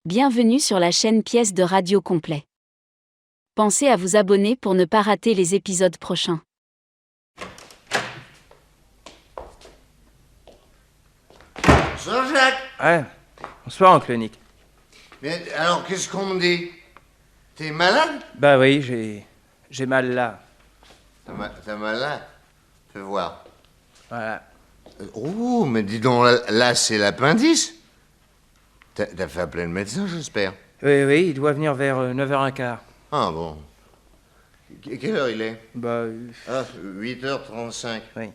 Bienvenue sur la chaîne Pièces de Radio Complet. Pensez à vous abonner pour ne pas rater les épisodes prochains. Bonsoir Jacques. Ouais, bonsoir oncle Nick. Mais alors qu'est-ce qu'on me dit? T'es malade? Bah oui, j'ai mal là. T'as mal là? Fais voir. Voilà. Oh, mais dis donc, là c'est l'appendice. T'as fait appeler le médecin, j'espère. Oui, il doit venir vers 9h15. Ah bon. Quelle heure il est? Bah, 8h35. oui.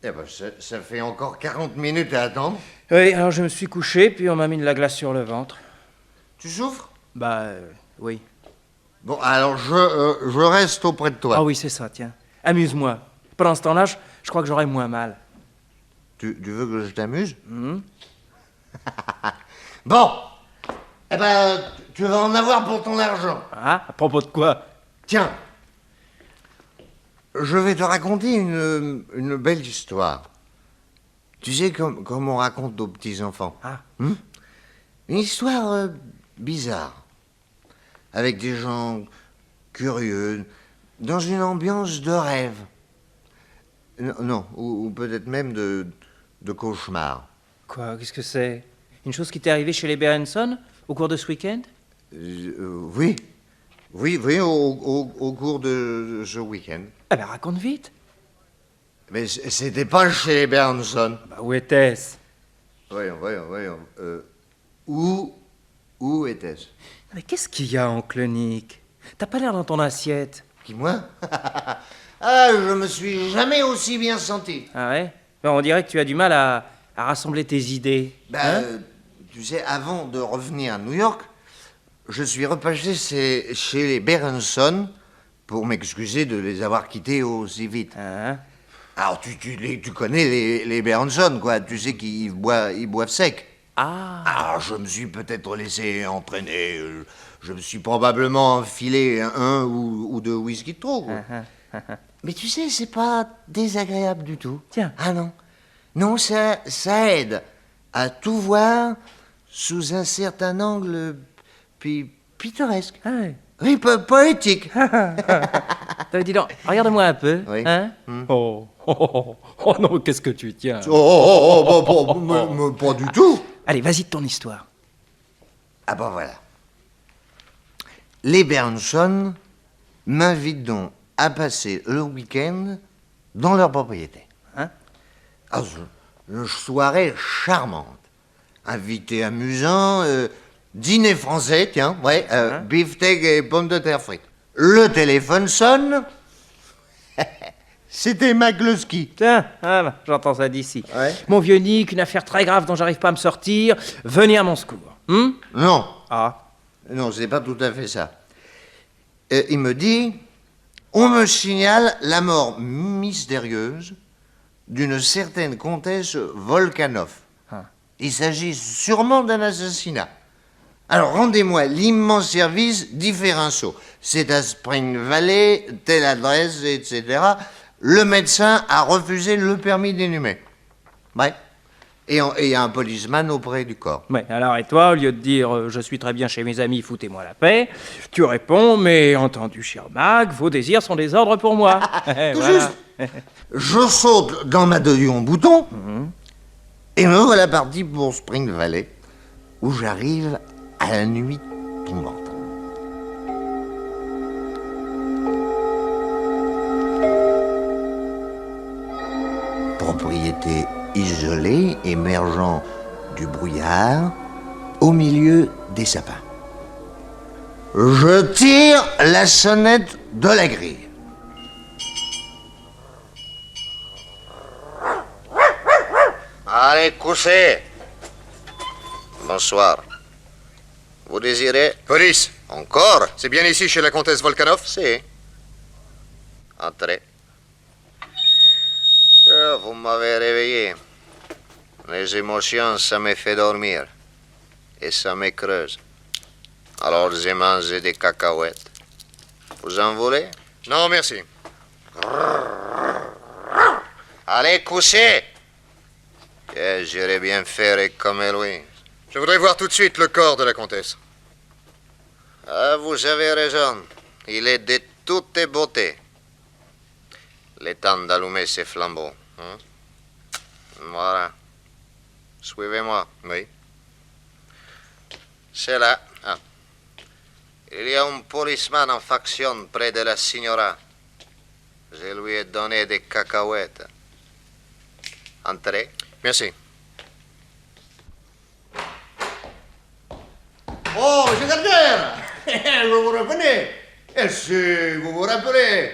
Eh ben, ça fait encore 40 minutes à attendre. Oui, alors je me suis couché, puis on m'a mis de la glace sur le ventre. Tu souffres? Bah, oui. Bon, alors je reste auprès de toi. Ah oui, c'est ça, tiens. Amuse-moi. Pendant ce temps-là, je crois que j'aurai moins mal. Tu veux que je t'amuse? Mhm. Bon. Eh ben, tu vas en avoir pour ton argent. Ah, à propos de quoi? Tiens, je vais te raconter une belle histoire. Tu sais, comme on raconte aux petits-enfants. Ah. Une histoire bizarre, avec des gens curieux, dans une ambiance de rêve. Non, ou peut-être même de cauchemar. Quoi, qu'est-ce que c'est? Une chose qui t'est arrivée chez les Berenson au cours de ce week-end? Oui, au cours de ce week-end. Ah ben raconte vite. Mais c'était pas chez les Berenson. Bah où était-ce? Voyons. Où était-ce? Mais qu'est-ce qu'il y a, oncle Nick? T'as pas l'air dans ton assiette. Qui, moi? Ah, je me suis jamais aussi bien senti. Ah ouais? Ben, on dirait que tu as du mal à rassembler tes idées. Hein? Tu sais, avant de revenir à New York, je suis repassé chez les Berenson pour m'excuser de les avoir quittés aussi vite. Hein? Alors, tu connais les Berenson, quoi. Tu sais qu'ils boivent sec. Ah. Alors, je me suis peut-être laissé entraîner. Je me suis probablement enfilé un ou deux whisky de trop, quoi. Mais tu sais, c'est pas désagréable du tout. Tiens. Ah non. Non, ça aide à tout voir sous un certain angle pittoresque. Ah ouais. Oui, poétique. Dis donc, regarde-moi un peu. Oui. Hein? Oh non, qu'est-ce que tu tiens? Mais pas du tout. Allez, vas-y de ton histoire. Ah ben voilà. Les Berenson m'invitent donc à passer le week-end dans leur propriété. Hein? Ah, une soirée charmante. Invité amusant, dîner français, tiens, ouais, beefsteak et pommes de terre frites. Le téléphone sonne. C'était McCluskey. Tiens, ah bah, j'entends ça d'ici. Ouais. Mon vieux Nick, une affaire très grave dont j'arrive pas à me sortir. Venez à mon secours. Non, Ah. non, c'est pas tout à fait ça. Il me dit, on me signale la mort mystérieuse d'une certaine comtesse Volkanov. Ah. Il s'agit sûrement d'un assassinat. Alors, rendez-moi l'immense service d'Iférinceau. C'est à Spring Valley, telle adresse, etc. Le médecin a refusé le permis d'inhumer. Ouais. Et il y a un policeman auprès du corps. Ouais, alors et toi, au lieu de dire je suis très bien chez mes amis, foutez-moi la paix, tu réponds mais entendu cher Mac, vos désirs sont des ordres pour moi. Tout Voilà. juste. Je saute dans ma en bouton et me voilà parti pour Spring Valley, où j'arrive à la nuit tombante. Propriété isolée, émergeant du brouillard, au milieu des sapins. Je tire la sonnette de la grille. Allez, couchez. Bonsoir. Vous désirez? Police, Encore? c'est bien ici chez la comtesse Volkanov? Si. Entrez. Vous m'avez réveillé. Les émotions, ça me fait dormir. Et ça me creuse. Alors j'ai mangé des cacahuètes. Vous en voulez? Non, merci. Allez, couchez. J'irai bien faire comme Louis. Je voudrais voir tout de suite le corps de la comtesse. Ah, vous avez raison. Il est de toute beauté. Il est temps d'allumer ces flambeaux. Hein? Voilà. Suivez-moi. Oui. C'est là. Ah. Il y a un policeman en faction près de la signora. Je lui ai donné des cacahuètes. Entrez. Merci. Oh, monsieur Carter, je vous reconnais. Est-ce que vous vous rappelez?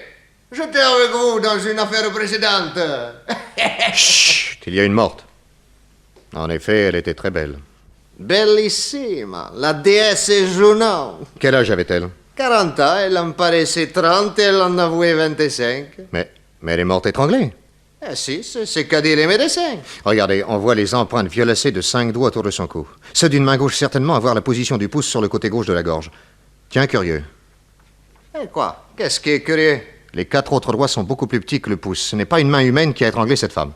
J'étais avec vous dans une affaire précédente. Chut, il y a une morte. En effet, elle était très belle. Bellissima, la déesse Junon. Quel âge avait-elle? 40 ans, elle en paraissait 30 et elle en avouait 25. Mais elle est morte étranglée. Eh si, c'est ce qu'a dit les médecins. Regardez, on voit les empreintes violacées de 5 doigts autour de son cou. Ceux d'une main gauche certainement à voir la position du pouce sur le côté gauche de la gorge. Tiens, curieux. Et quoi? Qu'est-ce qui est curieux? Les 4 autres doigts sont beaucoup plus petits que le pouce. Ce n'est pas une main humaine qui a étranglé cette femme.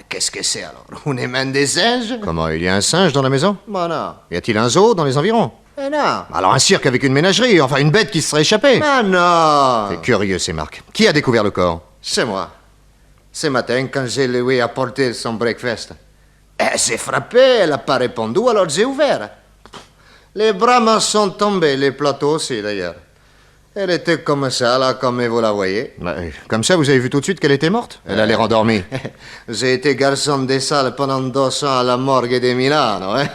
Qu'est-ce que c'est alors? Une main des singes? Comment, il y a un singe dans la maison? Bon, non. Y a-t-il un zoo dans les environs? Eh non. Alors un cirque avec une ménagerie, enfin une bête qui se serait échappée. Ah non. C'est curieux, ces marques. Qui a découvert le corps? C'est moi. Ce matin, quand je lui ai apporté son breakfast. Elle s'est frappée, elle n'a pas répondu, alors j'ai ouvert. Les bras m'en sont tombés, les plateaux aussi d'ailleurs. Elle était comme ça, là, comme vous la voyez. Comme ça, vous avez vu tout de suite qu'elle était morte? Elle a l'air endormie. J'ai été garçon des salles pendant 2 ans à la morgue de Milano. Hein?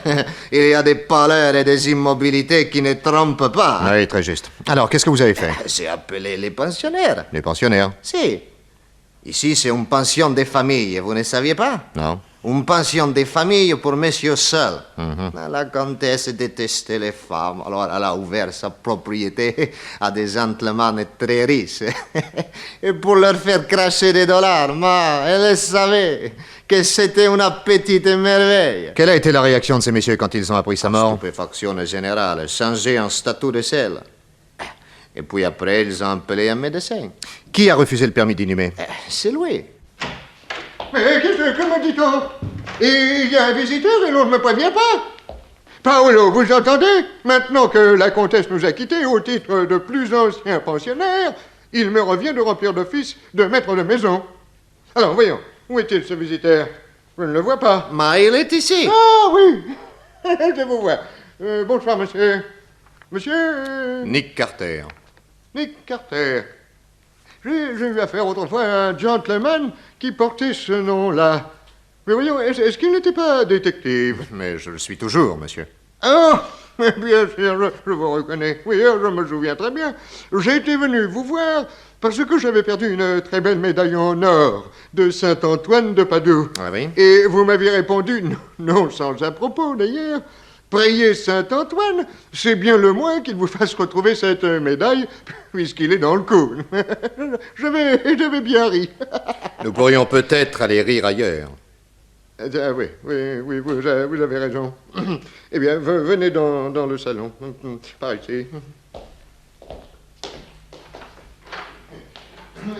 Il y a des pâleurs et des immobilités qui ne trompent pas. Oui, très juste. Alors, qu'est-ce que vous avez fait? J'ai appelé les pensionnaires. Les pensionnaires? Si. Ici, c'est une pension des familles, vous ne saviez pas? Non. Une pension des familles pour monsieur seul. La comtesse détestait les femmes, alors elle a ouvert sa propriété à des gentlemen très riches. Et pour leur faire cracher des dollars, elle savait que c'était une petite merveille. Quelle a été la réaction de ces messieurs quand ils ont appris sa mort? Stupéfaction générale, changé en statut de sel. Et puis après, ils ont appelé un médecin. Qui a refusé le permis d'inhumer? C'est lui. Mais que me dit-on? Il y a un visiteur et l'on ne me prévient pas. Paolo, vous entendez? Maintenant que la comtesse nous a quittés au titre de plus ancien pensionnaire, il me revient de remplir l'office de maître de maison. Alors, voyons, où est-il ce visiteur? Je ne le vois pas. Mais il est ici. Ah oui, je vous vois. Bonsoir, monsieur. Monsieur... Nick Carter. Nick Carter. J'ai eu affaire autrefois à un gentleman qui portait ce nom-là. Mais voyons, est-ce qu'il n'était pas détective? Mais je le suis toujours, monsieur. Ah, bien sûr, je vous reconnais. Oui, je me souviens très bien. J'ai été venu vous voir parce que j'avais perdu une très belle médaille en or de Saint-Antoine de Padoue. Ah oui? Et vous m'aviez répondu, non sans à propos d'ailleurs, priez Saint-Antoine, c'est bien le moins qu'il vous fasse retrouver cette médaille, puisqu'il est dans le coup. J'avais bien ri. Nous pourrions peut-être aller rire ailleurs. Ah, oui, vous avez raison. Eh bien, venez dans le salon, par ici.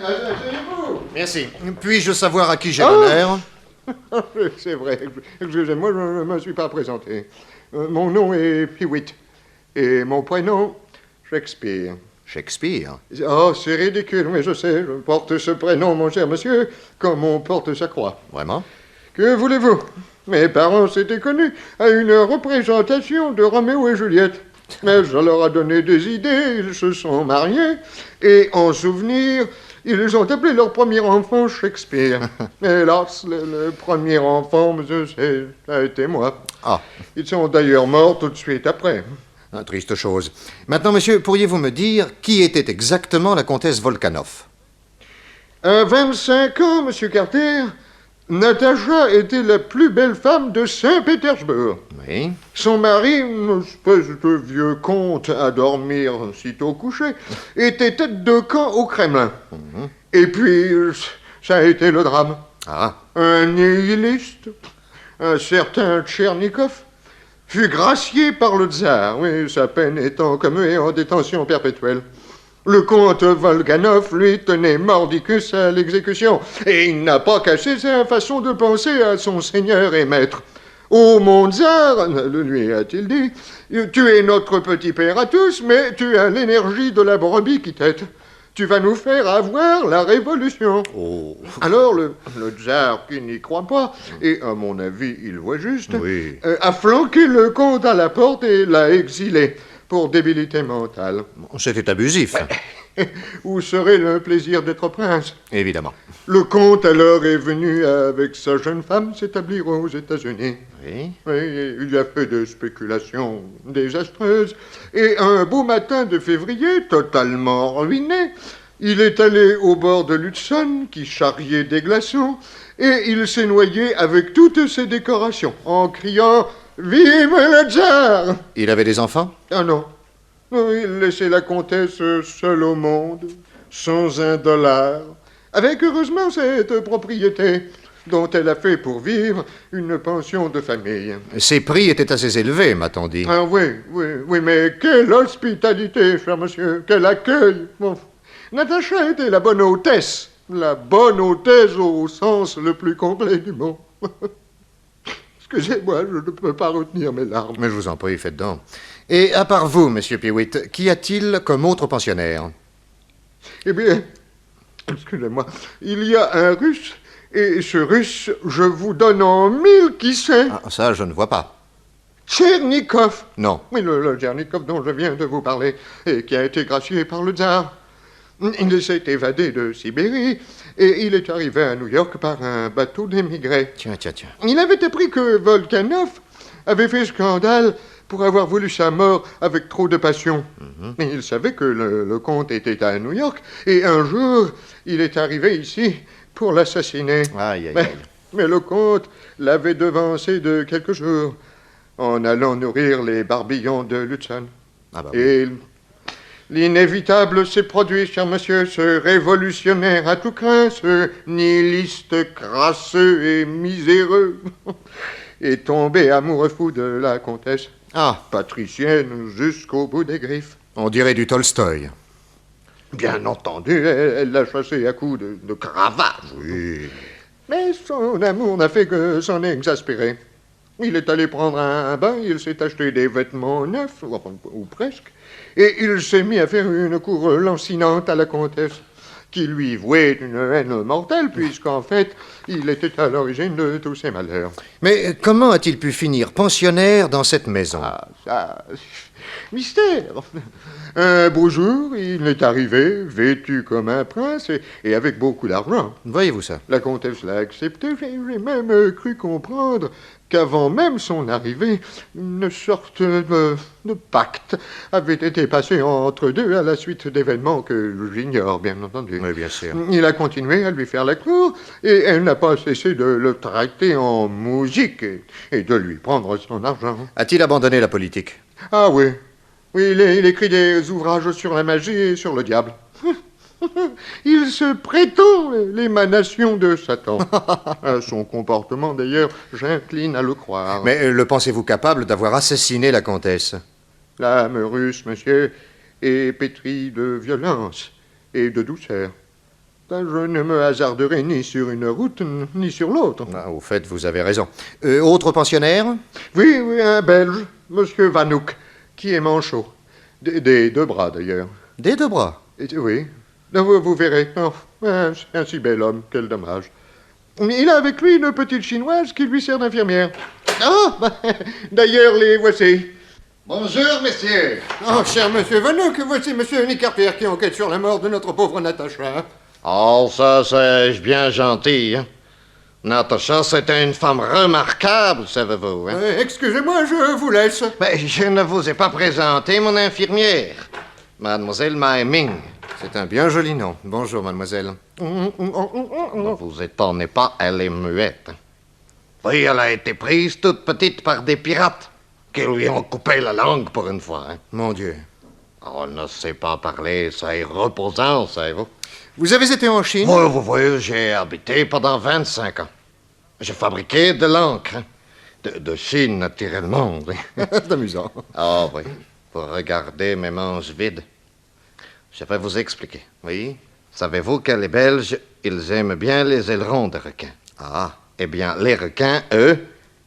Asseyez-vous. Merci. Puis-je savoir à qui j'ai l'honneur? C'est vrai, excusez-moi, je ne me suis pas présenté. Mon nom est Hewitt, et mon prénom, Shakespeare. Shakespeare? Oh, c'est ridicule, mais je sais, je porte ce prénom, mon cher monsieur, comme on porte sa croix. Vraiment? Que voulez-vous? Mes parents s'étaient connus à une représentation de Roméo et Juliette. Mais ça leur a donné des idées, ils se sont mariés, et en souvenir, ils ont appelé leur premier enfant Shakespeare. Hélas, le premier enfant, monsieur, ça a été moi. Ah. Ils sont d'ailleurs morts tout de suite après. Triste chose. Maintenant, monsieur, pourriez-vous me dire qui était exactement la comtesse Volkanov? À 25 ans, monsieur Carter, Natacha était la plus belle femme de Saint-Pétersbourg. Oui. Son mari, une espèce de vieux comte à dormir sitôt couché, était tête de camp au Kremlin. Et puis, ça a été le drame. Ah. Un nihiliste, un certain Tchernikov, fut gracié par le tsar, oui, sa peine étant commuée en détention perpétuelle. Le comte Volkanov, lui, tenait mordicus à l'exécution, et il n'a pas caché sa façon de penser à son seigneur et maître. Ô mon tsar, le lui a-t-il dit, tu es notre petit père à tous, mais tu as l'énergie de la brebis qui tète. Tu vas nous faire avoir la révolution. Oh. Alors le tsar, qui n'y croit pas, et à mon avis il voit juste, Oui. a flanqué le comte à la porte et l'a exilé pour débilité mentale. C'était abusif, Où serait le plaisir d'être prince? évidemment. Le comte alors est venu avec sa jeune femme s'établir aux États-Unis. Oui. Oui, il y a fait des spéculations désastreuses. Et un beau matin de février, totalement ruiné, il est allé au bord de l'Hudson, qui charriait des glaçons, et il s'est noyé avec toutes ses décorations, en criant « Vive le tsar !» Il avait des enfants? Ah non. Non, il laissait la comtesse seule au monde, sans $1, avec heureusement cette propriété dont elle a fait pour vivre une pension de famille. Ses prix étaient assez élevés, m'a-t-on dit. Ah oui, mais quelle hospitalité, cher monsieur, quel accueil. Bon. Natacha était la bonne hôtesse au sens le plus complet du mot. Excusez-moi, je ne peux pas retenir mes larmes. Mais je vous en prie, faites donc. Et à part vous, monsieur Pewitt, qu'y a-t-il comme autre pensionnaire? Eh bien, excusez-moi, il y a un Russe, et ce Russe, je vous donne en 1000 qui c'est. Ah, ça, je ne vois pas. Tchernikov. Non. Oui, le Tchernikov dont je viens de vous parler, et qui a été gracié par le tsar. Il s'est évadé de Sibérie, et il est arrivé à New York par un bateau d'émigrés. Tiens. Il avait appris que Volkanov avait fait scandale pour avoir voulu sa mort avec trop de passion. Mais il savait que le comte était à New York, et un jour, il est arrivé ici pour l'assassiner. Aïe. Mais le comte l'avait devancé de quelques jours, en allant nourrir les barbillons de l'Hudson. Ah bah oui. Et l'inévitable s'est produit, cher monsieur, ce révolutionnaire à tout craint, ce nihiliste crasseux et miséreux, est tombé amoureux fou de la comtesse, patricienne jusqu'au bout des griffes. On dirait du Tolstoï. Bien entendu, elle l'a chassé à coups de cravache. Oui. Mais son amour n'a fait que s'en exaspérer. Il est allé prendre un bain, il s'est acheté des vêtements neufs, ou presque, et il s'est mis à faire une cour lancinante à la comtesse, qui lui vouait une haine mortelle, puisqu'en fait, il était à l'origine de tous ses malheurs. Mais comment a-t-il pu finir pensionnaire dans cette maison? Ah, ça... mystère. Un beau jour, il est arrivé, vêtu comme un prince, et avec beaucoup d'argent. Voyez-vous ça? La comtesse l'a accepté, j'ai même cru comprendre qu'avant même son arrivée, une sorte de pacte avait été passé entre deux à la suite d'événements que j'ignore, bien entendu. Oui, bien sûr. Il a continué à lui faire la cour, et elle n'a pas cessé de le traiter en musique et de lui prendre son argent. A-t-il abandonné la politique? Ah oui. Oui, il écrit des ouvrages sur la magie et sur le diable. Il se prétend l'émanation de Satan. À son comportement, d'ailleurs, j'incline à le croire. Mais le pensez-vous capable d'avoir assassiné la comtesse? L'âme russe, monsieur, est pétrie de violence et de douceur. Je ne me hasarderai ni sur une route, ni sur l'autre. Ah, au fait, vous avez raison. Autre pensionnaire? Oui, un Belge, monsieur Vanouk, qui est manchot. Des deux bras, d'ailleurs. Des deux bras? Oui. Vous verrez. Oh, un si bel homme, quel dommage. Il a avec lui une petite chinoise qui lui sert d'infirmière. D'ailleurs, les voici. Bonjour, messieurs. Oh, cher monsieur Vanouk, voici monsieur Nicarter qui enquête sur la mort de notre pauvre Natacha. Oh, ça, c'est bien gentil, hein. Natacha, c'était une femme remarquable, savez-vous, hein? Excusez-moi, je vous laisse. Mais je ne vous ai pas présenté mon infirmière, Mademoiselle Mai Ming. C'est un bien joli nom. Bonjour, mademoiselle. Vous étonnez pas, elle est muette. Oui, elle a été prise toute petite par des pirates qui lui ont coupé la langue pour une fois, hein. Mon Dieu. On ne sait pas parler, c'est reposant, savez-vous. Vous avez été en Chine? Oui, vous voyez, j'ai habité pendant 25 ans. J'ai fabriqué de l'encre, hein. De Chine, naturellement. C'est amusant. Ah oui, pour regarder mes manches vides. Je vais vous expliquer. Oui? Savez-vous que les Belges, ils aiment bien les ailerons de requins? Ah. Eh bien, les requins, eux,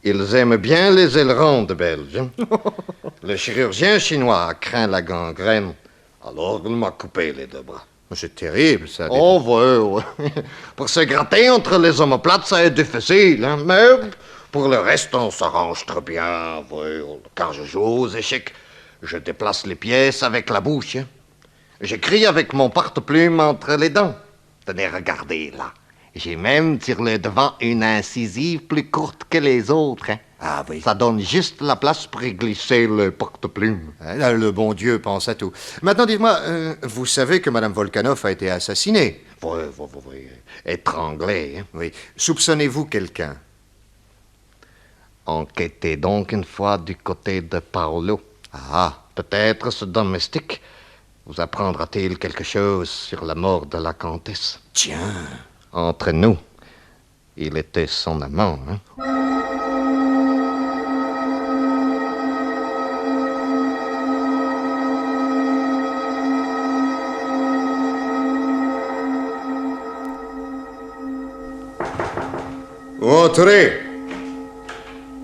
Ils aiment bien les ailerons de Belge. Le chirurgien chinois craint la gangrène. Alors il m'a coupé les 2 bras. C'est terrible, ça. Oh, ouais. Pour se gratter entre les omoplates, ça est difficile, hein. Mais pour le reste, on s'arrange très bien. Ouais. Quand je joue aux échecs, je déplace les pièces avec la bouche. Hein. J'écris avec mon porte-plume entre les dents. Tenez, regardez, là. J'ai même sur le devant une incisive plus courte que les autres. Hein. Ah oui. Ça donne juste la place pour y glisser le porte-plume. Là, le bon Dieu pense à tout. Maintenant, dites-moi, vous savez que Mme Volkanov a été assassinée? Oui. Étranglé. Hein. Oui. Soupçonnez-vous quelqu'un? Enquêtez donc une fois du côté de Paolo. Ah, Peut-être ce domestique vous apprendra-t-il quelque chose sur la mort de la comtesse. tiens. Entre nous, il était son amant. Hein? Entrez.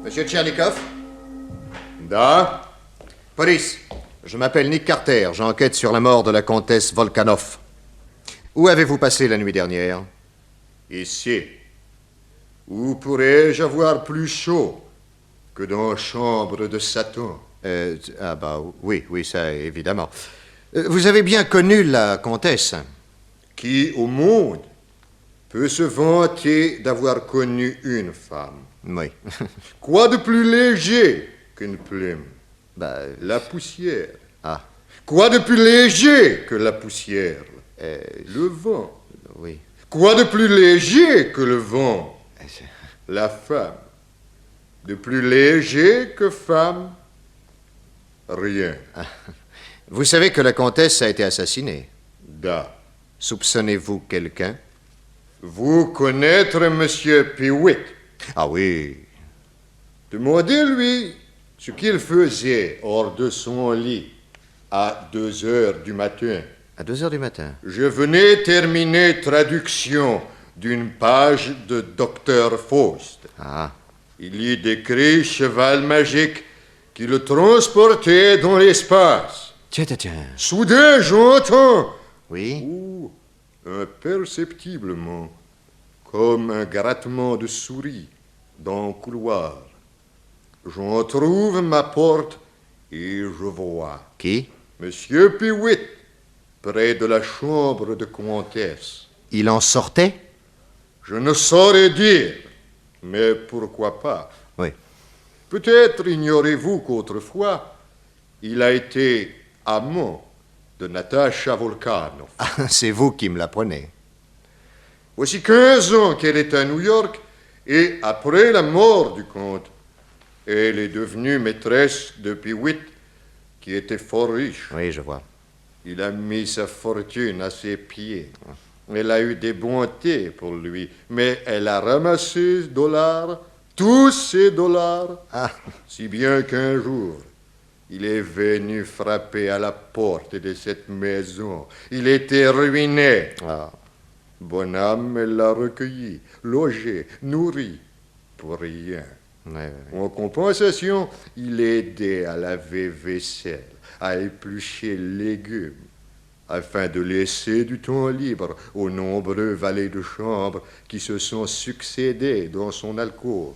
Monsieur Tchernikov? Da. Police. Je m'appelle Nick Carter. J'enquête sur la mort de la comtesse Volkanov. Où avez-vous passé la nuit dernière? Ici. Où pourrais-je avoir plus chaud que dans la chambre de Satan? Ah bah oui, ça évidemment. Vous avez bien connu la comtesse? Qui au monde peut se vanter d'avoir connu une femme? Oui. Quoi de plus léger qu'une plume? Bah, La poussière. ah, Quoi de plus léger que la poussière? Le vent. oui. Quoi de plus léger que le vent? c'est- La femme. De plus léger que femme? Rien. Vous savez que la comtesse a été assassinée. Da. Soupçonnez-vous quelqu'un? Vous connaître Monsieur Pewitt? Ah oui. Demandez-lui ce qu'il faisait hors de son lit à 2 heures du matin. À 2 heures du matin. Je venais terminer traduction d'une page de Dr. Faust. Ah, Il y décrit cheval magique qui le transportait dans l'espace. tiens. Soudain, j'entends, Oui. imperceptiblement, comme un grattement de souris dans le couloir. J'en trouve ma porte et je vois Qui? Monsieur Pewitt près de la chambre de comtesse. Il en sortait? Je ne saurais dire, mais pourquoi pas? Oui. Peut-être ignorez-vous qu'autrefois, il a été amant de Natasha Volkanov. Ah, c'est vous qui me l'apprenez. Voici 15 ans qu'elle est à New York, et après la mort du comte, elle est devenue maîtresse de Pewitt, qui était fort riche. Oui, je vois. Il a mis sa fortune à ses pieds. Elle a eu des bontés pour lui, mais elle a ramassé ces dollars, tous ces dollars, si bien qu'un jour, il est venu frapper à la porte de cette maison. Il était ruiné. Bonhomme, elle l'a recueilli, logé, nourri, pour rien. En compensation, il aidait à laver vaisselle, à éplucher légumes, afin de laisser du temps libre aux nombreux valets de chambre qui se sont succédés dans son alcôve.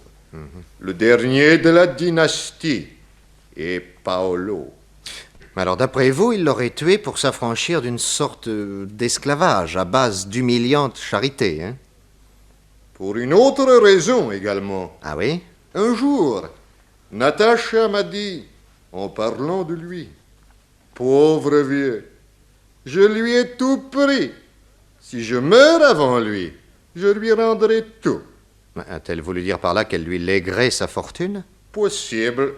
Le dernier de la dynastie est Paolo. Alors, d'après vous, il l'aurait tué pour s'affranchir d'une sorte d'esclavage à base d'humiliante charité, hein? Pour une autre raison également. Ah oui? Un jour, Natacha m'a dit, en parlant de lui, « Pauvre vieux, je lui ai tout pris. Si je meurs avant lui, je lui rendrai tout. » A-t-elle voulu dire par là qu'elle lui léguerait sa fortune? Possible,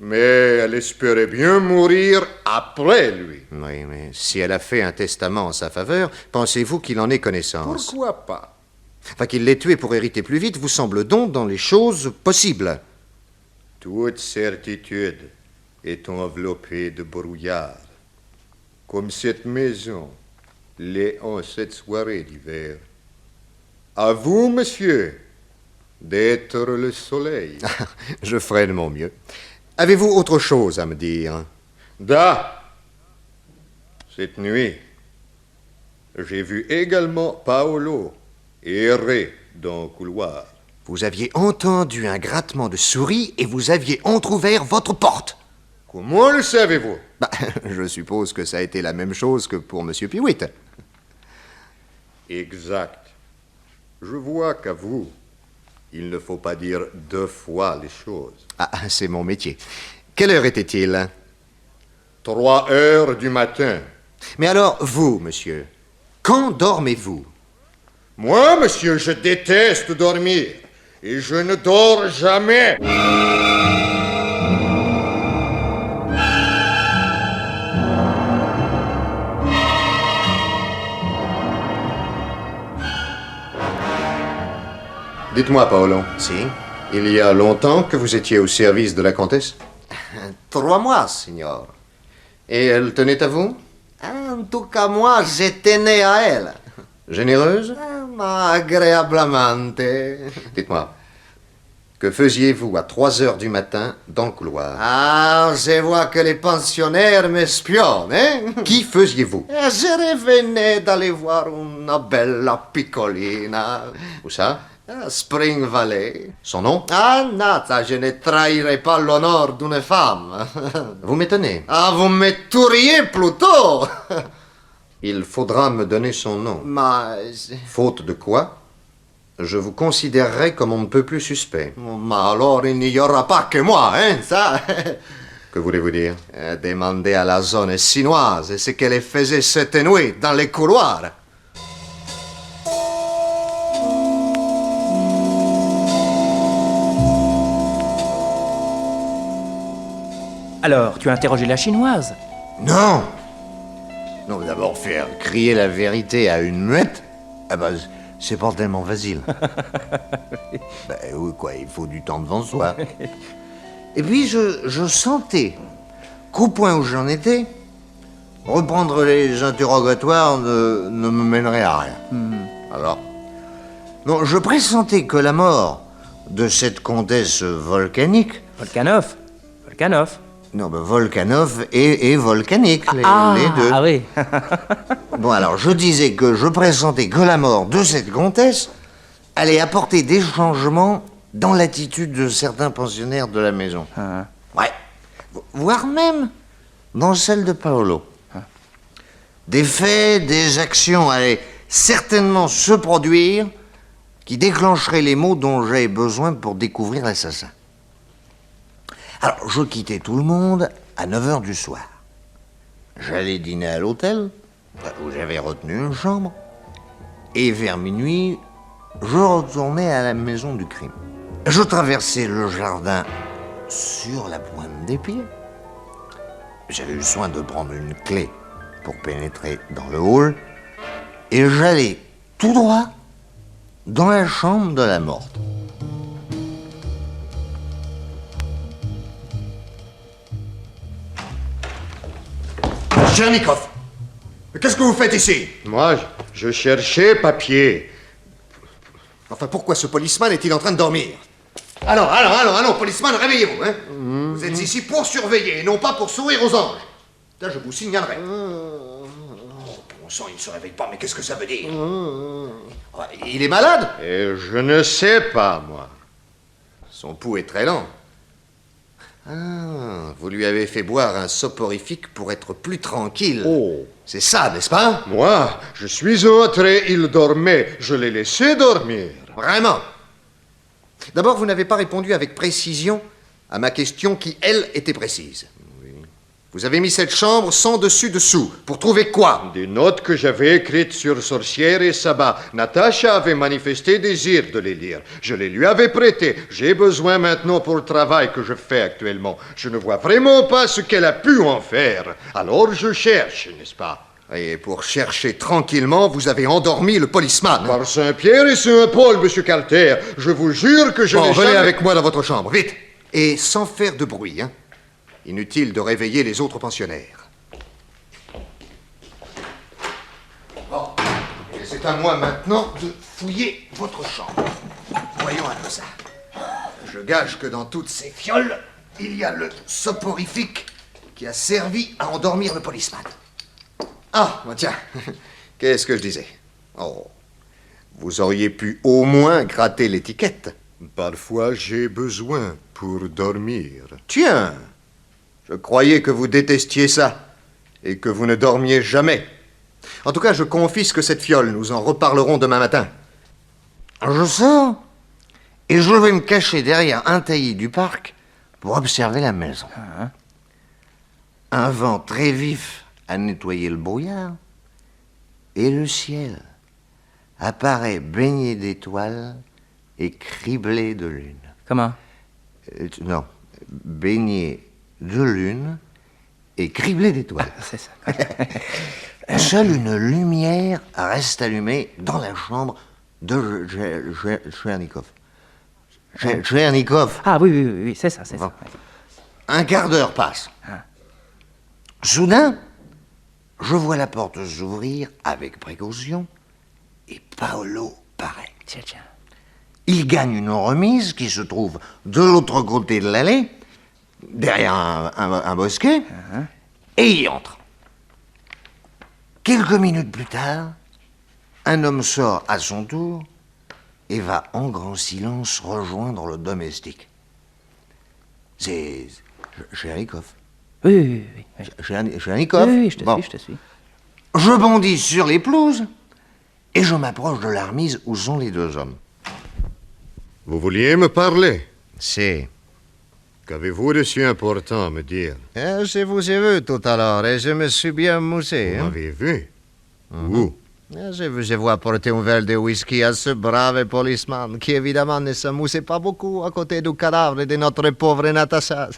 mais elle espérait bien mourir après lui. Oui, mais si elle a fait un testament en sa faveur, pensez-vous qu'il en ait connaissance? Pourquoi pas? Enfin, qu'il l'ait tué pour hériter plus vite vous semble donc dans les choses possibles. Toute certitude est enveloppée de brouillard. Comme cette maison l'est en cette soirée d'hiver. À vous, monsieur, d'être le soleil. Je ferai de mon mieux. Avez-vous autre chose à me dire? Da, cette nuit, j'ai vu également Paolo errer dans le couloir. Vous aviez entendu un grattement de souris et vous aviez entrouvert votre porte. Comment le savez-vous? Bah, je suppose que ça a été la même chose que pour M. Pewitt. Exact. Je vois qu'à vous, il ne faut pas dire 2 fois les choses. Ah, c'est mon métier. Quelle heure était-il? 3 heures du matin. Mais alors, vous, monsieur, quand dormez-vous? Moi, monsieur, je déteste dormir. Et je ne dors jamais. Dites-moi, Paolo. Si? Il y a longtemps que vous étiez au service de la comtesse? 3 mois, signor. Et elle tenait à vous? En tout cas, moi, j'étais né à elle. Généreuse? Ma agréablement. Dites-moi, que faisiez-vous à 3 heures du matin dans le couloir? Ah, je vois que les pensionnaires m'espionnent, hein? Qui faisiez-vous? Je revenais d'aller voir una bella piccolina. Où ça? À Spring Valley. Son nom? Ah, Nata, je ne trahirai pas l'honneur d'une femme. Vous m'étonnez. Ah, vous me tueriez plutôt. Il faudra me donner son nom. Mais Faute de quoi, je vous considérerai comme on ne peut plus suspect. alors, il n'y aura pas que moi, hein, ça. Que voulez-vous dire? Demandez à la zone chinoise ce qu'elle faisait cette nuit dans les couloirs. Alors, tu as interrogé la chinoise? Non. Non, d'abord faire crier la vérité à une muette, ah ben, c'est pas tellement facile. Ben oui, quoi, il faut du temps devant soi. Et puis, je sentais qu'au point où j'en étais, reprendre les interrogatoires ne me mènerait à rien. Alors, non, je pressentais que la mort de cette comtesse volcanique... Volkanov. Non, ben Volkanov et volcanique, les deux. Ah oui. Bon, alors, je disais que je pressentais que la mort de cette comtesse allait apporter des changements dans l'attitude de certains pensionnaires de la maison. Ouais. Voire même dans celle de Paolo. Des faits, des actions allaient certainement se produire qui déclencheraient les mots dont j'avais besoin pour découvrir l'assassin. Alors, je quittais tout le monde à 9 h du soir. J'allais dîner à l'hôtel, où j'avais retenu une chambre, et vers minuit, je retournais à la maison du crime. Je traversais le jardin sur la pointe des pieds. J'avais eu soin de prendre une clé pour pénétrer dans le hall, et j'allais tout droit dans la chambre de la morte. Tchernikov, qu'est-ce que vous faites ici? Moi, je cherchais papier. Enfin, pourquoi ce policeman est-il en train de dormir? Allons, policeman, réveillez-vous, hein? Vous êtes ici pour surveiller, et non pas pour sourire aux anges. Là, je vous signalerai. Oh, bon sang, il ne se réveille pas, mais qu'est-ce que ça veut dire? Il est malade? Et je ne sais pas, moi. Son pouls est très lent. Ah, vous lui avez fait boire un soporifique pour être plus tranquille. Oh. C'est ça, n'est-ce pas? Moi, je suis entré, il dormait. Je l'ai laissé dormir. Vraiment? D'abord, vous n'avez pas répondu avec précision à ma question qui, elle, était précise. Vous avez mis cette chambre sans dessus-dessous. Pour trouver quoi? Des notes que j'avais écrites sur sorcières et sabbat. Natacha avait manifesté désir de les lire. Je les lui avais prêtées. J'ai besoin maintenant pour le travail que je fais actuellement. Je ne vois vraiment pas ce qu'elle a pu en faire. Alors je cherche, n'est-ce pas? Et pour chercher tranquillement, vous avez endormi le policeman. Par Saint-Pierre et Saint-Paul, monsieur Calter, je vous jure que je Bon, n'ai venez jamais... avec moi dans votre chambre, vite. Et sans faire de bruit, hein. Inutile de réveiller les autres pensionnaires. Bon, et c'est à moi maintenant de fouiller votre chambre. Voyons un peu ça. Je gage que dans toutes ces fioles, il y a le soporifique qui a servi à endormir le policeman. Ah, bah tiens, qu'est-ce que je disais? Oh, vous auriez pu au moins gratter l'étiquette. Parfois, j'ai besoin pour dormir. Tiens, je croyais que vous détestiez ça et que vous ne dormiez jamais. En tout cas, je confisque cette fiole. Nous en reparlerons demain matin. Je sors et je vais me cacher derrière un taillis du parc pour observer la maison. Un vent très vif a nettoyé le brouillard et le ciel apparaît baigné d'étoiles et criblé de lune. Comment? Non, baigné de lune et criblé d'étoiles. C'est ça. Seule une lumière reste allumée dans la chambre de Tchernikov. Tchernikov. Ah oui, c'est ça, c'est Bon. ça. Ouais. Un quart d'heure passe. Soudain, je vois la porte s'ouvrir avec précaution et Paolo paraît. Tiens. Il gagne une remise qui se trouve de l'autre côté de l'allée, derrière un bosquet, et il y entre. Quelques minutes plus tard, un homme sort à son tour et va en grand silence rejoindre le domestique. C'est Tchernikov. Oui. Tchernikov. Oui, je te Bon. suis, je te suis. Je bondis sur les pelouses et je m'approche de la remise où sont les deux hommes. Vous vouliez me parler? C'est... Qu'avez-vous de si important à me dire? Je vous ai vu tout à l'heure et je me suis bien moussé. Vous m'avez vu? Où? Je vous ai vu apporter un verre de whisky à ce brave policeman qui évidemment ne se moussait pas beaucoup à côté du cadavre de notre pauvre Natacha.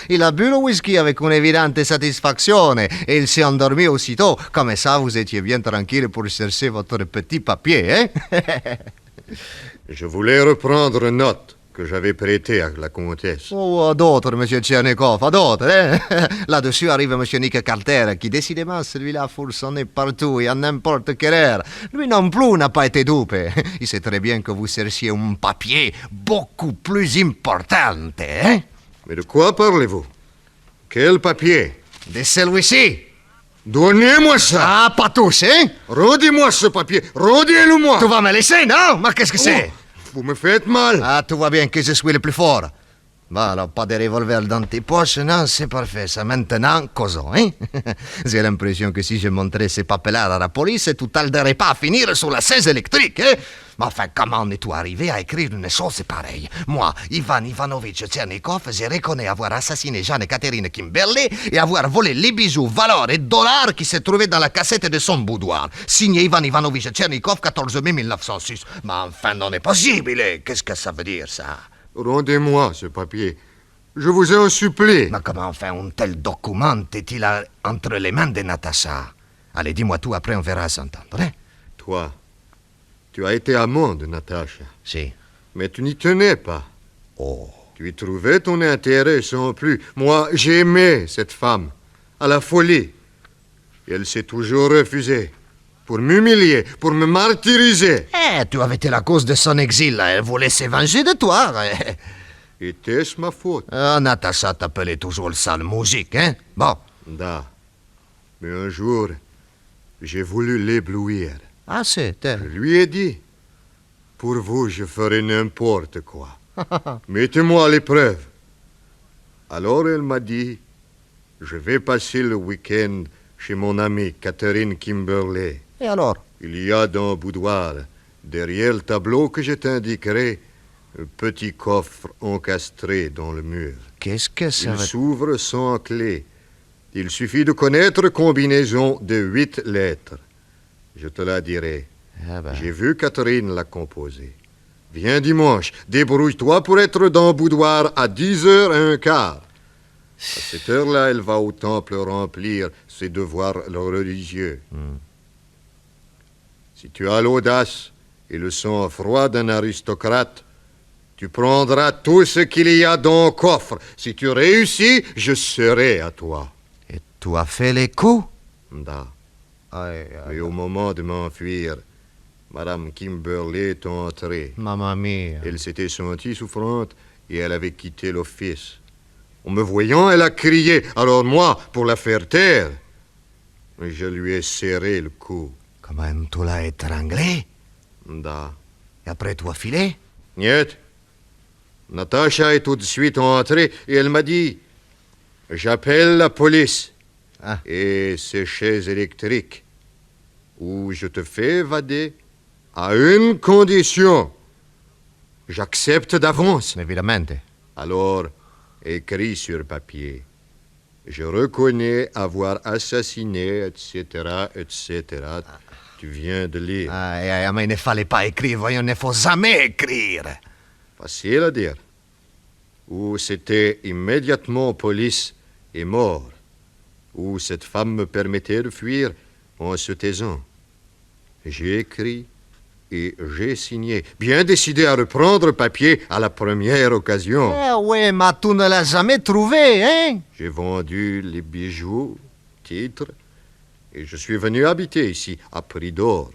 Il a bu le whisky avec une évidente satisfaction et il s'est endormi aussitôt. Comme ça, vous étiez bien tranquille pour chercher votre petit papier, hein? Je voulais reprendre note que j'avais prêtée à la comtesse. Oh, à d'autres, monsieur Tchernikov, à d'autres, hein? Là-dessus arrive monsieur Nick Carter, qui décidément, celui-là, fout son nez partout et à n'importe quelle heure. Lui non plus n'a pas été dupe. Il sait très bien que vous cherchiez un papier beaucoup plus important, hein? Mais de quoi parlez-vous? Quel papier? De celui-ci. Donnez-moi ça! Ah, pas tous, hein? Rendez-moi ce papier! Rendez-le-moi! Tu vas me laisser, non? Mais qu'est-ce que c'est? Vous me faites mal! Ah, tout va bien que je suis le plus fort. Bon, alors, pas de revolver dans tes poches, non, c'est parfait, ça. Maintenant, causons, hein? J'ai l'impression que si je montrais ces papiers-là à la police, tout tarderait pas à finir sur la chaise électrique, hein? Mais enfin, comment es-tu arrivé à écrire une chose pareille? Moi, Ivan Ivanovitch Tchernikov, je reconnais avoir assassiné Jeanne-Catherine Kimberley et avoir volé les bijoux, valeurs et dollars qui se trouvaient dans la cassette de son boudoir. Signé Ivan Ivanovitch Tchernikov, 14 mai 1906. Mais enfin, non est possible, qu'est-ce que ça veut dire, ça? Rendez-moi ce papier. Je vous en supplie. Mais comment enfin un tel document est-il entre les mains de Natacha? Allez, dis-moi tout, après on verra s'entendre, hein? Toi, tu as été amant de Natacha. Si. Mais tu n'y tenais pas. Oh. Tu y trouvais ton intérêt sans plus. Moi, j'aimais cette femme, à la folie. Et elle s'est toujours refusée. Pour m'humilier, pour me martyriser. Tu avais été la cause de son exil, elle voulait se venger de toi. Était-ce ma faute? Natacha t'appelait toujours le sale musique, hein? Bon. Da. Mais un jour, j'ai voulu l'éblouir. Ah, c'est Je lui ai dit, pour vous, je ferai n'importe quoi. Mettez-moi à l'épreuve. Alors elle m'a dit, je vais passer le week-end chez mon amie Catherine Kimberley. Et alors? Il y a dans le boudoir, derrière le tableau que je t'indiquerai, un petit coffre encastré dans le mur. Qu'est-ce que ça Il veut... s'ouvre sans clé. Il suffit de connaître combinaison de 8 lettres. Je te la dirai. Ah ben. J'ai vu Catherine la composer. Viens dimanche, débrouille-toi pour être dans le boudoir à 10h15. À cette heure-là, elle va au temple remplir ses devoirs religieux. Si tu as l'audace et le sang-froid d'un aristocrate, tu prendras tout ce qu'il y a dans le coffre. Si tu réussis, je serai à toi. Et tu as fait les coups? Da. Mais au moment de m'enfuir, Madame Kimberley est entrée. Mamma mia. Elle s'était sentie souffrante et elle avait quitté l'office. En me voyant, elle a crié. Alors moi, pour la faire taire, je lui ai serré le cou. Comment tu l'as étranglé? Da. Et après, tu as filé? Niet. Natacha est tout de suite entrée et elle m'a dit « J'appelle la police Ah. et ces chaises électriques ou je te fais évader à une condition. J'accepte d'avance. Évidemment. Alors, écris sur papier. Je reconnais avoir assassiné, etc., etc. Tu viens de lire. Ah, mais il ne fallait pas écrire, voyons, il ne faut jamais écrire. Facile à dire. Ou c'était immédiatement police et mort. Ou cette femme me permettait de fuir en se taisant. J'ai écrit et j'ai signé. Bien décidé à reprendre papier à la première occasion. Oui, mais tu ne l'as jamais trouvé, hein? J'ai vendu les bijoux, titres, et je suis venu habiter ici à prix d'or.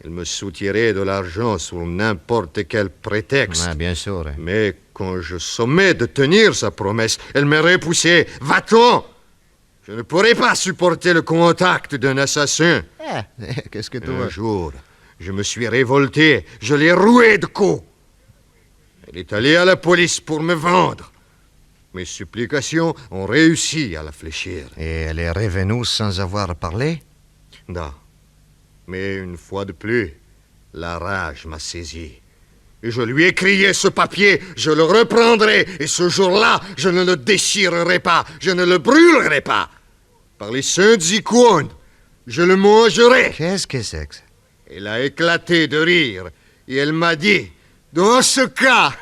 Elle me soutirait de l'argent sous n'importe quel prétexte. Ah, bien sûr. Mais quand je sommais de tenir sa promesse, elle me repoussait. Va-t'en! Je ne pourrais pas supporter le contact d'un assassin. Qu'est-ce que tu Un veux? jour, je me suis révolté. Je l'ai roué de coups. Elle est allée à la police pour me vendre. Mes supplications ont réussi à la fléchir. Et elle est revenue sans avoir parlé? Non. Mais une fois de plus, la rage m'a saisi. Et je lui ai crié ce papier, je le reprendrai. Et ce jour-là, je ne le déchirerai pas, je ne le brûlerai pas. Par les saintes icônes, je le mangerai. Qu'est-ce que c'est que ça? Elle a éclaté de rire. Et elle m'a dit, dans ce cas,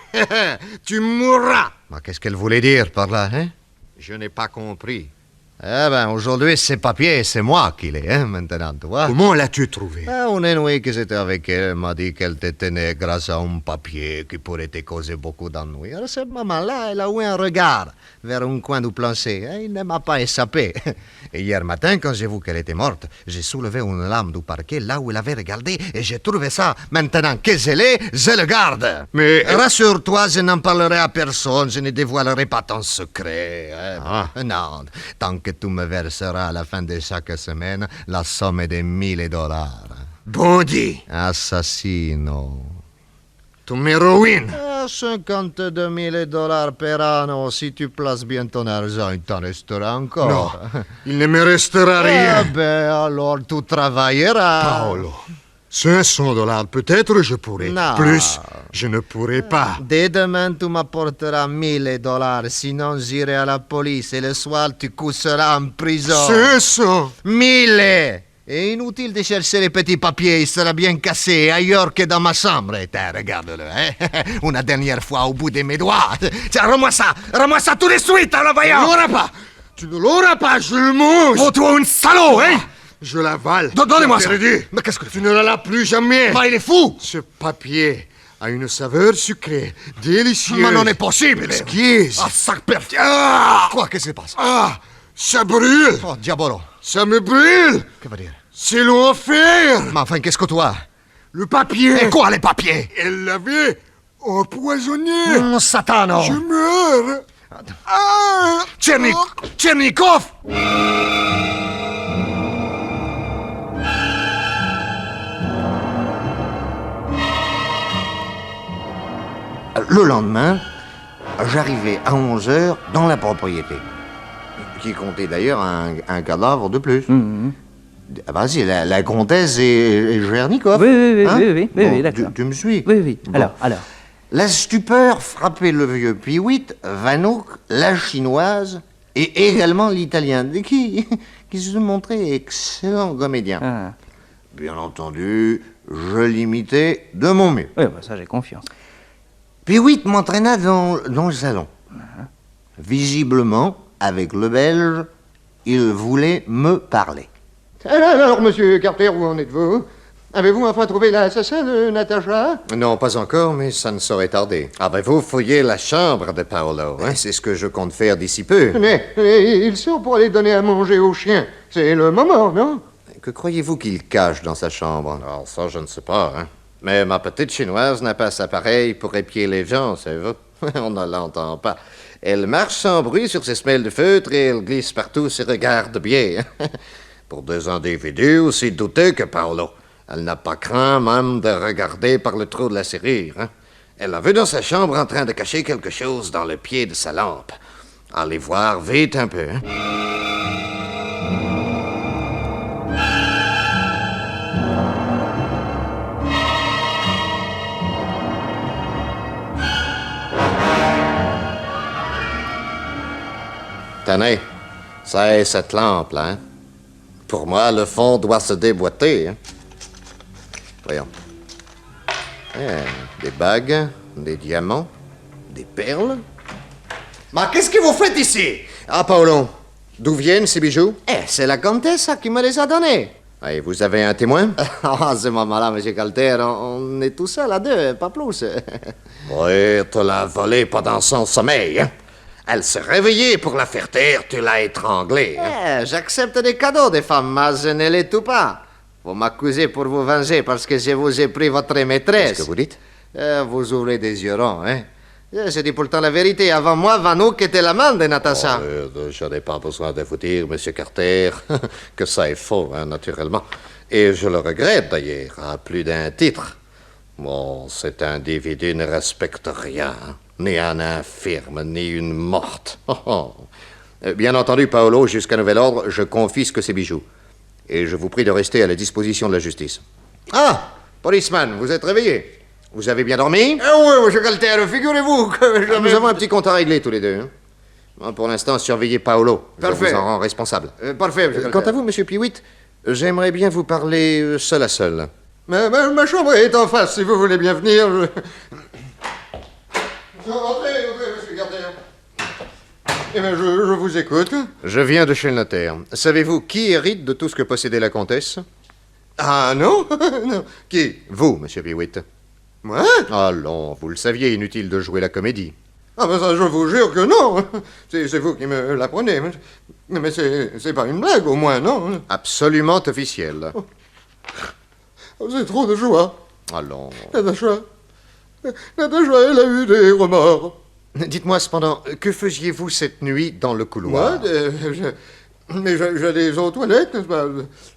tu mourras. Mais qu'est-ce qu'elle voulait dire par là, hein? Je n'ai pas compris. Eh ben, aujourd'hui, ces papiers, c'est moi qui les, hein, maintenant, tu vois? Comment l'as-tu trouvé? Une nuit que j'étais avec elle, m'a dit qu'elle te tenait grâce à un papier qui pourrait te causer beaucoup d'ennuis. Alors, cette maman-là, elle a eu un regard vers un coin du plancher. Hein, il ne m'a pas échappé. Et hier matin, quand j'ai vu qu'elle était morte, j'ai soulevé une lame du parquet là où elle avait regardé et j'ai trouvé ça. Maintenant que je l'ai, je le garde. Mais... Rassure-toi, je n'en parlerai à personne. Je ne dévoilerai pas ton secret. Hein. Ah. Non, tant que tu me verseras à la fin de chaque semaine la somme de $1000. Bandit, Assassino. tu me ruines. $52,000 per anno. Si tu places bien ton argent, il t'en restera encore. Non, il ne me restera Ah rien. ben, alors tu travailleras. Paolo, $500 peut-être je pourrais. Non. Plus, je ne pourrais pas. Dès demain, tu m'apporteras $1000. Sinon, j'irai à la police et le soir, tu coucheras en prison. 500. 1000. Et inutile de chercher les petits papiers, il sera bien cassé ailleurs que dans ma chambre. Tiens, regarde-le, hein? Une dernière fois au bout de mes doigts. Tiens, rends-moi ça tout de suite, en le Tu ne voyant. l'auras pas. Tu ne l'auras pas, je le mange. Oh, toi, un salaud, hein? Je l'avale. Donnez-moi ça. Interdit. Mais qu'est-ce que Tu ne l'as plus jamais. il est fou. Ce papier a une saveur sucrée, délicieuse. Mais non est possible. Exquise. Ah, sac perte. Ah, Quoi, qu'est-ce qui se passe? ah, ça brûle. Oh, diabolo. Ça me brûle. Que veut dire? C'est l'enfer. Mais enfin, qu'est-ce que toi? Le papier. Et quoi, les papiers? Elle l'avait empoisonné. Satano. Je meurs. Ah. Tchernikov. Le lendemain, j'arrivais à 11h dans la propriété, qui comptait d'ailleurs un cadavre de plus. Ah bah si, la comtesse et Gernikov. Oui, Hein? oui, Bon, d'accord. tu me suis? Oui, oui. Bon. Alors. La stupeur frappait le vieux Piwit, Vanouk, la chinoise et également l'italien, qui se montrait excellent comédien. Ah. Bien entendu, je l'imitais de mon mieux. Oui, bah, ça, j'ai confiance. Piwit m'entraîna dans le salon. Visiblement, avec le Belge, il voulait me parler. Alors, monsieur Carter, où en êtes-vous? Avez-vous enfin trouvé l'assassin de Natacha? Non, pas encore, mais ça ne saurait tarder. Avez-vous fouillé la chambre de Paolo, hein? C'est ce que je compte faire d'ici peu. Mais il sort pour aller donner à manger aux chiens. C'est le moment, non? Que croyez-vous qu'il cache dans sa chambre? Alors ça, je ne sais pas, hein. Mais ma petite chinoise n'a pas sa pareille pour épier les gens, savez-vous? On ne l'entend pas. Elle marche sans bruit sur ses semelles de feutre et elle glisse partout ses regards de biais. Pour des individus aussi douteux que Paolo. Elle n'a pas craint même de regarder par le trou de la serrure. Hein? Elle l'a vu dans sa chambre en train de cacher quelque chose dans le pied de sa lampe. Allez voir vite un peu, hein. Tenez, c'est cette lampe-là. Hein? Pour moi, le fond doit se déboîter. Hein? Voyons. Des bagues, des diamants, des perles. Mais qu'est-ce que vous faites ici? Ah, Paolo, d'où viennent ces bijoux? C'est la comtesse qui me les a donnés. Et vous avez un témoin? À ce moment-là, monsieur Calter, on est tout seul à deux, pas plus. Oui, tu l'as volée pendant son sommeil, hein. Elle s'est réveillée pour la faire taire, tu l'as étranglée, hein. J'accepte des cadeaux des femmes, mais je ne les tue pas. Vous m'accusez pour vous venger parce que je vous ai pris votre maîtresse. Qu'est-ce que vous dites? Vous ouvrez des yeux ronds, hein? Je dis pourtant la vérité. Avant moi, Vanouk était l'amant de Natacha. Je n'ai pas besoin de vous dire, monsieur Carter, que ça est faux, hein, naturellement. Et je le regrette, d'ailleurs, à plus d'un titre. Bon, cet individu ne respecte rien, hein, ni un infirme, ni une morte. Bien entendu, Paolo, jusqu'à nouvel ordre, je confisque ces bijoux. Et je vous prie de rester à la disposition de la justice. Ah! Policeman, vous êtes réveillé? Vous avez bien dormi? Oui, monsieur Calter, figurez-vous que Nous avons un petit compte à régler tous les deux. Hein? Bon, pour l'instant, surveillez Paolo. Parfait. Je vous en rends responsable. Parfait, monsieur Calter. Quant à vous, monsieur Piwitt, j'aimerais bien vous parler seul à seul. Ma chambre est en face, si vous voulez bien venir. Entrez, monsieur Gardien. Eh bien, je vous écoute. Je viens de chez le notaire. Savez-vous qui hérite de tout ce que possédait la comtesse? Ah non? Non. Qui? Vous, monsieur Piwitt. Moi? Allons, vous le saviez, inutile de jouer la comédie. Ah ben ça, je vous jure que non. C'est vous qui me l'apprenez. Mais c'est pas une blague, au moins, non? Absolument officiel. C'est trop de joie. Allons. Natacha, elle a eu des remords. Dites-moi cependant, que faisiez-vous cette nuit dans le couloir? Moi, mais j'allais aux toilettes, n'est-ce pas?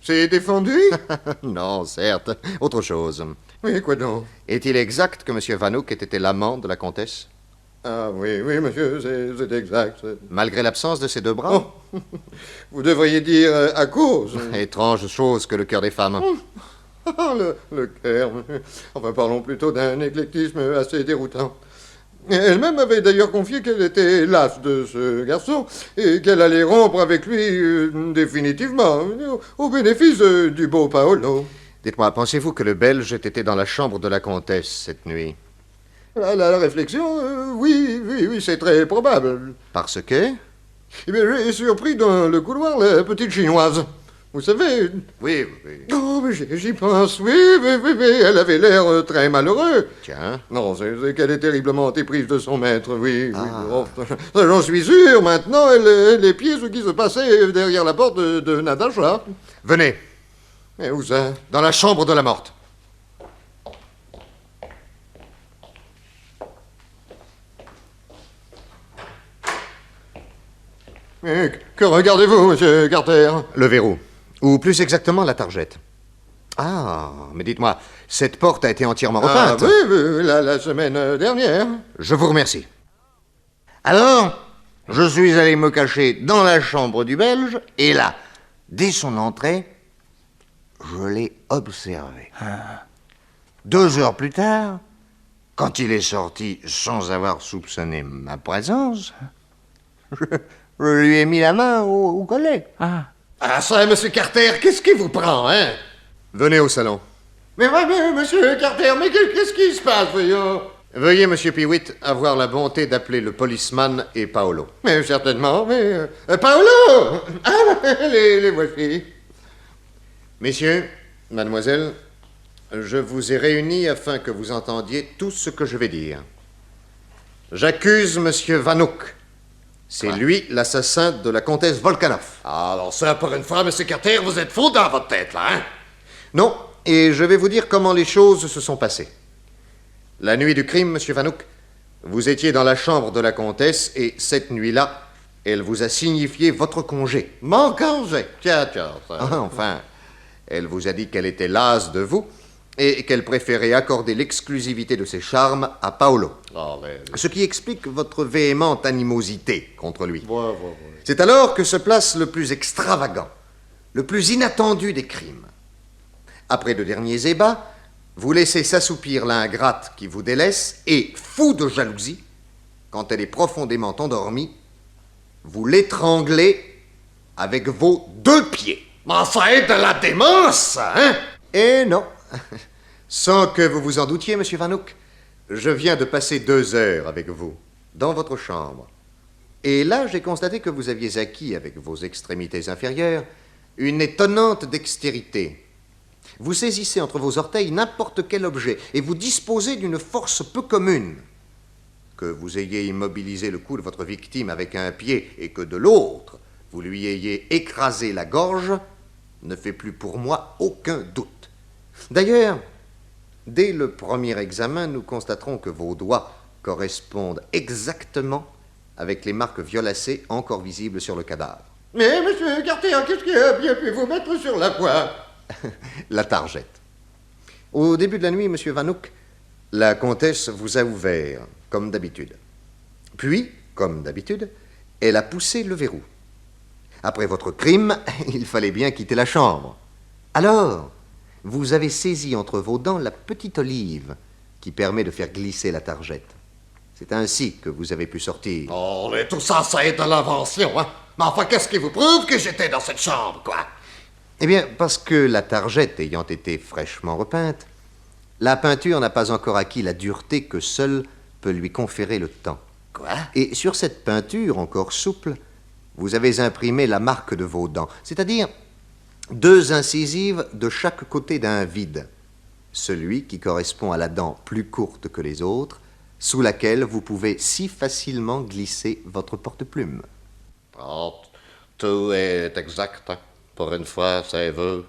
C'est défendu? Non, certes. Autre chose. Oui, quoi donc? Est-il exact que M. Vanouk ait été l'amant de la comtesse? Ah oui, monsieur, c'est exact. Malgré l'absence de ses deux bras? Oh, vous devriez dire à cause. Étrange chose que le cœur des femmes. Ah, le cœur. Enfin, parlons plutôt d'un éclectisme assez déroutant. Elle-même avait d'ailleurs confié qu'elle était lasse de ce garçon et qu'elle allait rompre avec lui définitivement, au bénéfice du beau Paolo. Dites-moi, pensez-vous que le Belge ait été dans la chambre de la comtesse cette nuit? La réflexion, oui, c'est très probable. Parce que? Eh bien, j'ai surpris dans le couloir la petite chinoise. Vous savez... Oui. Oh, mais j'y pense, oui, elle avait l'air très malheureux. Tiens. Non, c'est qu'elle est terriblement éprise de son maître, oui. Oh, ça, j'en suis sûr, maintenant, elle épie ce qui se passait derrière la porte de Natacha. Venez. Et où ça? Dans la chambre de la morte. Que regardez-vous, monsieur Carter? Le verrou. Ou plus exactement, la targette. Ah, mais dites-moi, cette porte a été entièrement repeinte. Ah, oui, la semaine dernière. Je vous remercie. Alors, je suis allé me cacher dans la chambre du Belge, et là, dès son entrée, je l'ai observé. 2 heures plus tard, quand il est sorti sans avoir soupçonné ma présence, je lui ai mis la main au collet. Ah ça, monsieur Carter, qu'est-ce qui vous prend, hein? Venez au salon. Mais monsieur Carter, mais qu'est-ce qui se passe, voyons? Veuillez, monsieur Piwitt, avoir la bonté d'appeler le policeman et Paolo. Mais certainement, mais... Paolo! Ah, les voici. Messieurs, mademoiselle, je vous ai réunis afin que vous entendiez tout ce que je vais dire. J'accuse monsieur Vanouk. C'est lui, l'assassin de la comtesse Volkanov. Alors ça, pour une fois, monsieur Carter, vous êtes fou dans votre tête, là, hein? Non, et je vais vous dire comment les choses se sont passées. La nuit du crime, monsieur Vanouk, vous étiez dans la chambre de la comtesse et cette nuit-là, elle vous a signifié votre congé. Mon congé. Tiens, ça. Ah, enfin, elle vous a dit qu'elle était lasse de vous et qu'elle préférait accorder l'exclusivité de ses charmes à Paolo. Oh, Ce qui explique votre véhémente animosité contre lui. C'est alors que se place le plus extravagant, le plus inattendu des crimes. Après de derniers ébats, vous laissez s'assoupir l'ingrate qui vous délaisse et, fou de jalousie, quand elle est profondément endormie, vous l'étranglez avec vos 2 pieds. Mais ça est de la démence, hein? Eh non. Sans que vous vous en doutiez, monsieur Vanouk, je viens de passer 2 heures avec vous, dans votre chambre. Et là, j'ai constaté que vous aviez acquis, avec vos extrémités inférieures, une étonnante dextérité. Vous saisissez entre vos orteils n'importe quel objet, et vous disposez d'une force peu commune. Que vous ayez immobilisé le cou de votre victime avec un pied, et que de l'autre, vous lui ayez écrasé la gorge, ne fait plus pour moi aucun doute. D'ailleurs, dès le premier examen, nous constaterons que vos doigts correspondent exactement avec les marques violacées encore visibles sur le cadavre. Mais, monsieur Carter, qu'est-ce qui a bien pu vous mettre sur la voie? La targette. Au début de la nuit, monsieur Vanouk, la comtesse vous a ouvert, comme d'habitude. Puis, comme d'habitude, elle a poussé le verrou. Après votre crime, il fallait bien quitter la chambre. Alors, vous avez saisi entre vos dents la petite olive qui permet de faire glisser la targette. C'est ainsi que vous avez pu sortir. Oh, mais tout ça, ça est de l'invention, hein? Mais enfin, qu'est-ce qui vous prouve que j'étais dans cette chambre, quoi? Eh bien, parce que la targette ayant été fraîchement repeinte, la peinture n'a pas encore acquis la dureté que seul peut lui conférer le temps. Quoi? Et sur cette peinture encore souple, vous avez imprimé la marque de vos dents, c'est-à-dire 2 incisives de chaque côté d'un vide, celui qui correspond à la dent plus courte que les autres, sous laquelle vous pouvez si facilement glisser votre porte-plume. Oh, tout est exact, hein? Pour une fois, c'est vous.